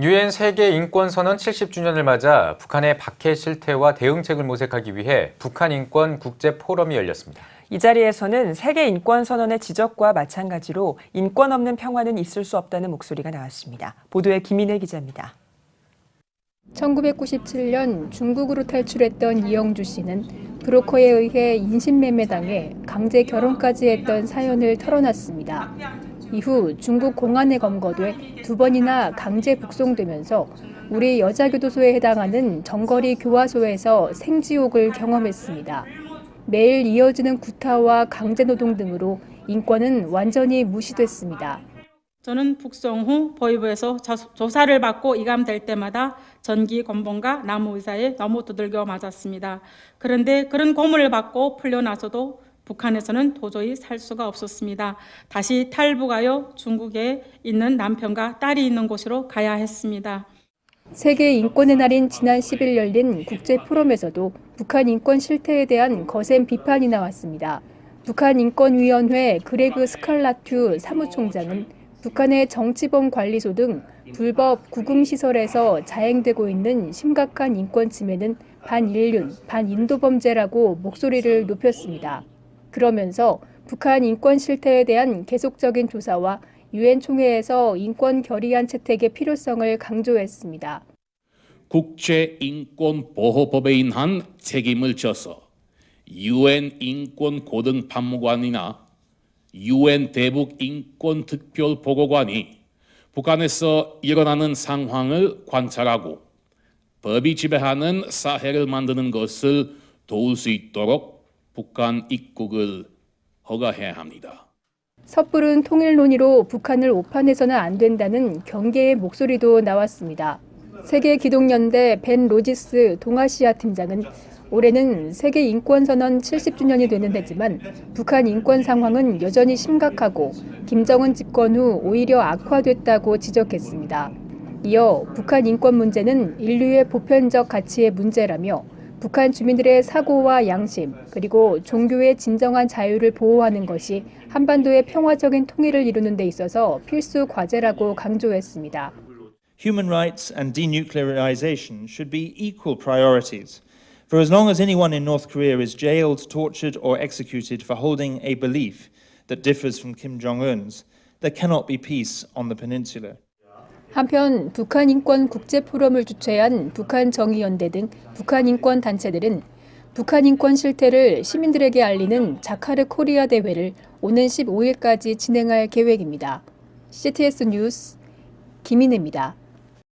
유엔 세계 인권선언 70주년을 맞아 북한의 박해 실태와 대응책을 모색하기 위해 북한 인권 국제 포럼이 열렸습니다. 이 자리에서는 세계 인권선언의 지적과 마찬가지로 인권 없는 평화는 있을 수 없다는 목소리가 나왔습니다. 보도에 김인혜 기자입니다. 1997년 중국으로 탈출했던 이영주 씨는 브로커에 의해 인신매매당해 강제 결혼까지 했던 사연을 털어놨습니다. 이후 중국 공안에 검거돼 2번이나 강제 북송되면서 우리 여자교도소에 해당하는 정거리 교화소에서 생지옥을 경험했습니다. 매일 이어지는 구타와 강제노동 등으로 인권은 완전히 무시됐습니다. 저는 북송 후 보위부에서 조사를 받고 이감될 때마다 전기 건봉과 나무 의사에 너무 두들겨 맞았습니다. 그런데 그런 고문을 받고 풀려나서도 북한에서는 도저히 살 수가 없었습니다. 다시 탈북하여 중국에 있는 남편과 딸이 있는 곳으로 가야 했습니다. 세계 인권의 날인 지난 10일 열린 국제 포럼에서도 북한 인권 실태에 대한 거센 비판이 나왔습니다. 북한인권위원회 그레그 스칼라투 사무총장은 북한의 정치범 관리소 등 불법 구금시설에서 자행되고 있는 심각한 인권 침해는 반인륜, 반인도 범죄라고 목소리를 높였습니다. 그러면서 북한 인권 실태에 대한 계속적인 조사와 유엔 총회에서 인권 결의안 채택의 필요성을 강조했습니다. 국제인권보호법에 인한 책임을 져서 유엔 인권고등판무관이나 유엔 대북인권특별보고관이 북한에서 일어나는 상황을 관찰하고 법이 지배하는 사회를 만드는 것을 도울 수 있도록 북한 입국을 허가해야 합니다. 섣부른 통일 논의로 북한을 오판해서는 안 된다는 경계의 목소리도 나왔습니다. 세계기독연대 벤 로지스 동아시아 팀장은 올해는 세계인권선언 70주년이 되는 해지만 북한 인권 상황은 여전히 심각하고 김정은 집권 후 오히려 악화됐다고 지적했습니다. 이어 북한 인권 문제는 인류의 보편적 가치의 문제라며 북한 주민들의 사고와 양심, 그리고 종교의 진정한 자유를 보호하는 것이 한반도의 평화적인 통일을 이루는 데 있어서 필수 과제라고 강조했습니다. Human rights and denuclearization should be equal priorities. For as long as anyone in North Korea is jailed, tortured, or executed for holding a belief that differs from Kim Jong-un's, there cannot be peace on the peninsula. 한편 북한 인권 국제 포럼을 주최한 북한 정의연대 등 북한 인권 단체들은 북한 인권 실태를 시민들에게 알리는 자카르 코리아 대회를 오는 15일까지 진행할 계획입니다. CTS 뉴스 김인혜입니다.